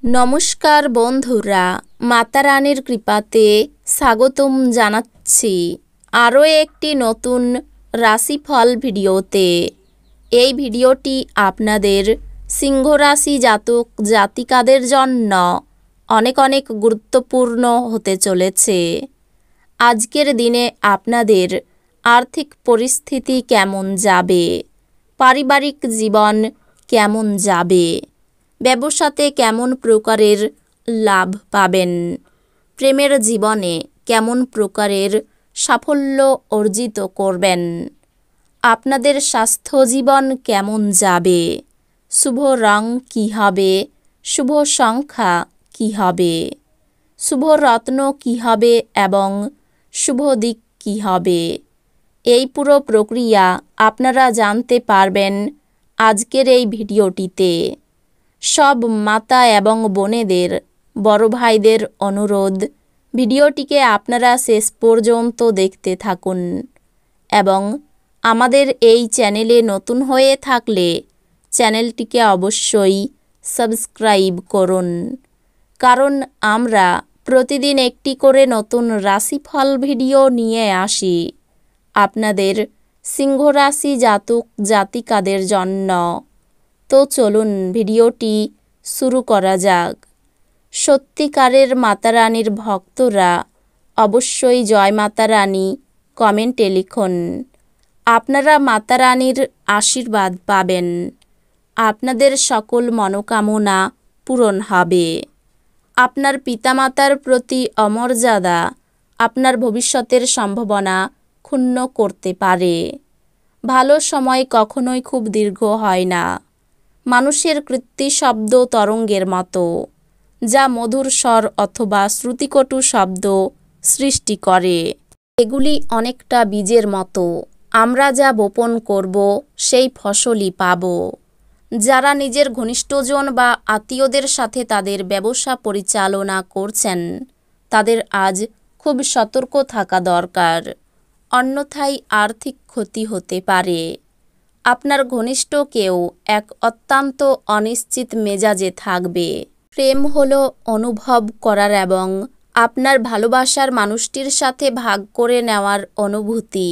নমস্কার বন্ধুরা, মাতা রানীর কৃপাতে স্বাগতম জানাচ্ছি আরও একটি নতুন রাশিফল ভিডিওতে। এই ভিডিওটি আপনাদের সিংহ রাশি জাতক জাতিকাদের জন্য অনেক অনেক গুরুত্বপূর্ণ হতে চলেছে। আজকের দিনে আপনাদের আর্থিক পরিস্থিতি কেমন যাবে, পারিবারিক জীবন কেমন যাবে, ব্যবসাতে কেমন প্রকারের লাভ পাবেন, প্রেমের জীবনে কেমন প্রকারের সাফল্য অর্জিত করবেন, আপনাদের স্বাস্থ্য জীবন কেমন যাবে, শুভ রং কী হবে, শুভ সংখ্যা কী হবে, শুভ রত্ন কী হবে এবং শুভ দিক কী হবে, এই পুরো প্রক্রিয়া আপনারা জানতে পারবেন আজকের এই ভিডিওটিতে। সব মাতা এবং বোনেদের, বড় ভাইদের অনুরোধ, ভিডিওটিকে আপনারা শেষ পর্যন্ত দেখতে থাকুন এবং আমাদের এই চ্যানেলে নতুন হয়ে থাকলে চ্যানেলটিকে অবশ্যই সাবস্ক্রাইব করুন, কারণ আমরা প্রতিদিন একটি করে নতুন রাশিফল ভিডিও নিয়ে আসি আপনাদের সিংহ রাশি জাতক জাতিকাদের জন্য। তো চলুন ভিডিওটি শুরু করা যাক। সত্যিকারের মাতা রানীর ভক্তরা অবশ্যই জয় মাতা রানী কমেন্টে লিখুন। আপনারা মাতা রানীর আশীর্বাদ পাবেন, আপনাদের সকল মনোকামনা পূরণ হবে। আপনার পিতামাতার প্রতি অমর্যাদা আপনার ভবিষ্যতের সম্ভাবনা ক্ষুণ্ণ করতে পারে। ভালো সময় কখনোই খুব দীর্ঘ হয় না। মানুষের কৃত্তি শব্দ তরঙ্গের মতো, যা মধুর স্বর অথবা শ্রুতিকটু শব্দ সৃষ্টি করে। এগুলি অনেকটা বীজের মতো, আমরা যা বপন করব সেই ফসলই পাব। যারা নিজের ঘনিষ্ঠজন বা আত্মীয়দের সাথে তাদের ব্যবসা পরিচালনা করছেন, তাদের আজ খুব সতর্ক থাকা দরকার, অন্যথায় আর্থিক ক্ষতি হতে পারে। আপনার ঘনিষ্ঠ কেউ এক অত্যন্ত অনিশ্চিত মেজাজে থাকবে। প্রেম হলো অনুভব করার এবং আপনার ভালোবাসার মানুষটির সাথে ভাগ করে নেওয়ার অনুভূতি।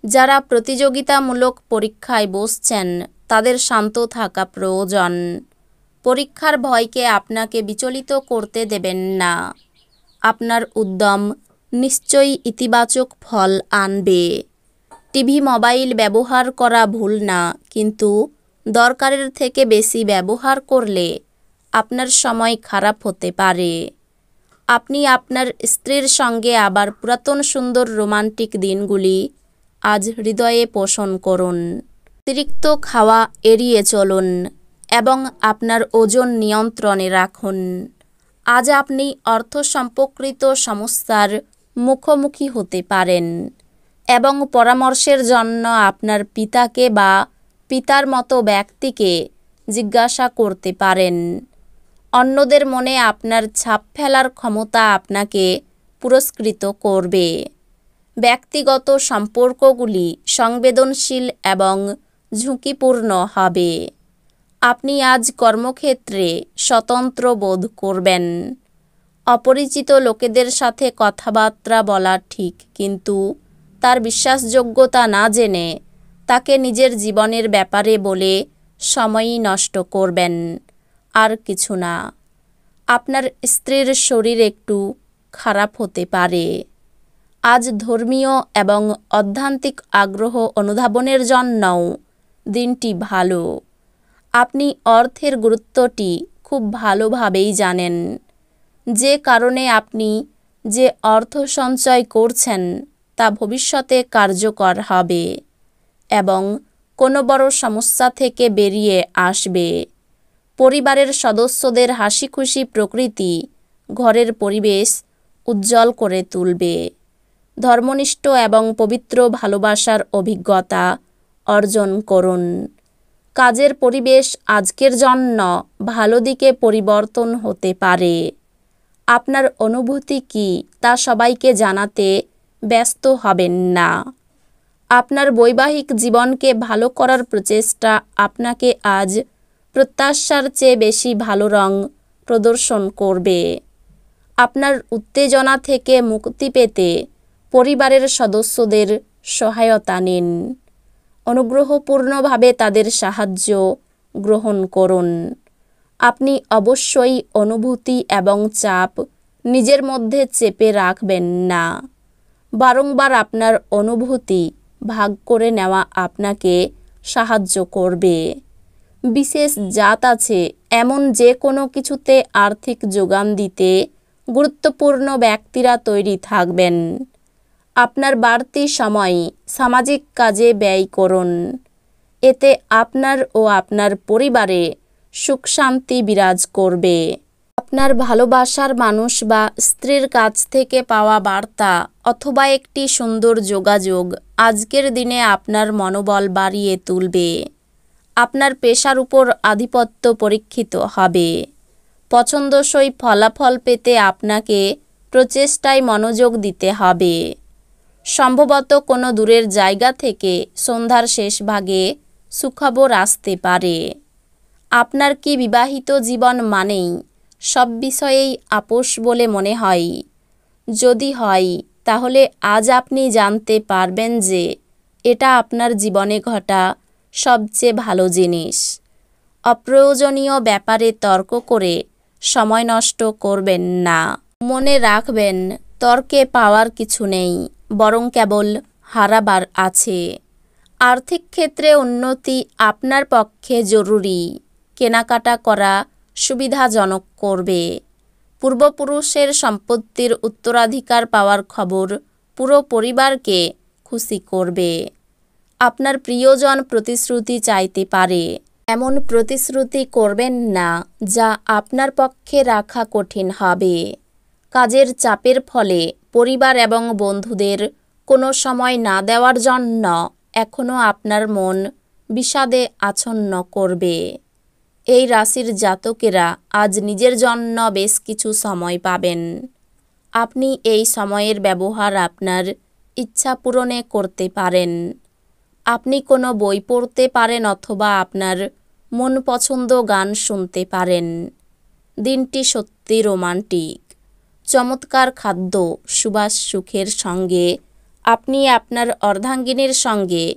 যারা প্রতিযোগিতামূলক পরীক্ষায় বসছেন, তাদের শান্ত থাকা প্রয়োজন। পরীক্ষার ভয়কে আপনাকে বিচলিত করতে দেবেন না। আপনার উদ্যম নিশ্চয়ই ইতিবাচক ফল আনবে। টিভি মোবাইল ব্যবহার করা ভুল না, কিন্তু দরকারের থেকে বেশি ব্যবহার করলে আপনার সময় খারাপ হতে পারে। আপনি আপনার স্ত্রীর সঙ্গে আবার পুরাতন সুন্দর রোমান্টিক দিনগুলি আজ হৃদয়ে পোষণ করুন। অতিরিক্ত খাওয়া এড়িয়ে চলুন এবং আপনার ওজন নিয়ন্ত্রণে রাখুন। আজ আপনি অর্থ সম্পর্কিত সমস্যার মুখোমুখি হতে পারেন এবং পরামর্শের জন্য আপনার পিতাকে বা পিতার মতো ব্যক্তিকে জিজ্ঞাসা করতে পারেন। অন্যদের মনে আপনার ছাপ ফেলার ক্ষমতা আপনাকে পুরস্কৃত করবে। ব্যক্তিগত সম্পর্কগুলি সংবেদনশীল এবং ঝুঁকিপূর্ণ হবে। আপনি আজ কর্মক্ষেত্রে স্বতন্ত্র বোধ করবেন। অপরিচিত লোকেদের সাথে কথাবার্তা বলা ঠিক, কিন্তু তার বিশ্বাসযোগ্যতা না জেনে তাকে নিজের জীবনের ব্যাপারে বলে সময়ই নষ্ট করবেন, আর কিছু না। আপনার স্ত্রীর শরীর একটু খারাপ হতে পারে। আজ ধর্মীয় এবং আধ্যাত্মিক আগ্রহ অনুধাবনের জন্যও দিনটি ভালো। আপনি অর্থের গুরুত্বটি খুব ভালোভাবেই জানেন, যে কারণে আপনি যে অর্থ সঞ্চয় করছেন তা ভবিষ্যতে কার্যকর হবে এবং কোনো বড় সমস্যা থেকে বেরিয়ে আসবে। পরিবারের সদস্যদের হাসিখুশি প্রকৃতি ঘরের পরিবেশ উজ্জ্বল করে তুলবে। ধর্মনিষ্ঠ এবং পবিত্র ভালোবাসার অভিজ্ঞতা অর্জন করুন। কাজের পরিবেশ আজকের জন্য ভালো দিকে পরিবর্তন হতে পারে। আপনার অনুভূতি কী তা সবাইকে জানাতে ব্যস্ত হবেন না। আপনার বৈবাহিক জীবনকে ভালো করার প্রচেষ্টা আপনাকে আজ প্রত্যাশার চেয়ে বেশি ভালো রং প্রদর্শন করবে। আপনার উত্তেজনা থেকে মুক্তি পেতে পরিবারের সদস্যদের সহায়তা নিন। অনুগ্রহপূর্ণভাবে তাদের সাহায্য গ্রহণ করুন। আপনি অবশ্যই অনুভূতি এবং চাপ নিজের মধ্যে চেপে রাখবেন না। বারংবার আপনার অনুভূতি ভাগ করে নেওয়া আপনাকে সাহায্য করবে। বিশেষ জাত আছে এমন যে কোনো কিছুতে আর্থিক যোগান দিতে গুরুত্বপূর্ণ ব্যক্তিরা তৈরি থাকবেন। আপনার বাড়তি সময় সামাজিক কাজে ব্যয় করুন। এতে আপনার ও আপনার পরিবারে সুখ শান্তি বিরাজ করবে। আপনার ভালোবাসার মানুষ বা স্ত্রীর কাছ থেকে পাওয়া বার্তা অথবা একটি সুন্দর যোগাযোগ আজকের দিনে আপনার মনোবল বাড়িয়ে তুলবে। আপনার পেশার উপর আধিপত্য পরীক্ষিত হবে। পছন্দসই ফলাফল পেতে আপনাকে প্রচেষ্টায় মনোযোগ দিতে হবে। সম্ভবত কোনো দূরের জায়গা থেকে সন্ধ্যার শেষ ভাগে সুখবর আসতে পারে। আপনার কি বিবাহিত জীবন মানেই সব বিষয়েই আপোষ বলে মনে হয়? যদি হয়, তাহলে আজ আপনি জানতে পারবেন যে এটা আপনার জীবনে ঘটা সবচেয়ে ভালো জিনিস। অপ্রয়োজনীয় ব্যাপারে তর্ক করে সময় নষ্ট করবেন না। মনে রাখবেন, তর্কে পাওয়ার কিছু নেই, বরং কেবল হারাবার আছে। আর্থিক ক্ষেত্রে উন্নতি আপনার পক্ষে জরুরি। কেনাকাটা করা সুবিধাজনক করবে। পূর্বপুরুষের সম্পত্তির উত্তরাধিকার পাওয়ার খবর পুরো পরিবারকে খুশি করবে। আপনার প্রিয়জন প্রতিশ্রুতি চাইতে পারে। এমন প্রতিশ্রুতি করবেন না যা আপনার পক্ষে রাখা কঠিন হবে। কাজের চাপের ফলে পরিবার এবং বন্ধুদের কোনো সময় না দেওয়ার জন্য এখনও আপনার মন বিষাদে আচ্ছন্ন করবে। এই রাশির জাতকেরা আজ নিজের জন্য বেশ কিছু সময় পাবেন। আপনি এই সময়ের ব্যবহার আপনার ইচ্ছা পূরণে করতে পারেন। আপনি কোনো বই পড়তে পারেন অথবা আপনার মন পছন্দ গান শুনতে পারেন। দিনটি সত্যি রোমান্টিক। চমৎকার খাদ্য, সুবাস সুখের সঙ্গে আপনি আপনার অর্ধাঙ্গিনীর সঙ্গে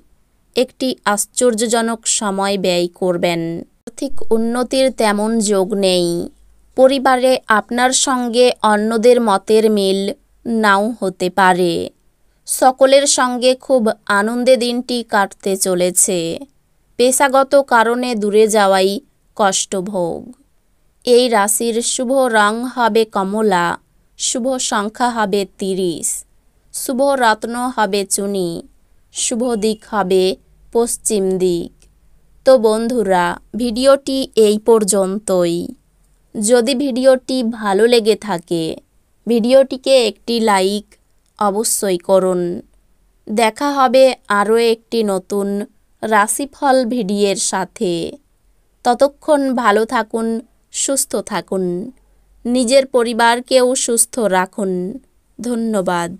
একটি আশ্চর্যজনক সময় ব্যয় করবেন। আর্থিক উন্নতির তেমন যোগ নেই। পরিবারে আপনার সঙ্গে অন্যদের মতের মিল নাও হতে পারে। সকলের সঙ্গে খুব আনন্দে দিনটি কাটতে চলেছে। পেশাগত কারণে দূরে যাওয়াই কষ্টভোগ। এই রাশির শুভ রং হবে কমলা, শুভ সংখ্যা হবে 30, শুভ রত্ন হবে চুনি, শুভ দিক হবে পশ্চিম দিক। তো বন্ধুরা, ভিডিওটি এই পর্যন্তই। যদি ভিডিওটি ভালো লেগে থাকে, ভিডিওটিকে একটি লাইক অবশ্যই করুন। দেখা হবে আরও একটি নতুন রাশিফল ভিডিওর সাথে। ততক্ষণ ভালো থাকুন, সুস্থ থাকুন, নিজের পরিবারকেও সুস্থ রাখুন। ধন্যবাদ।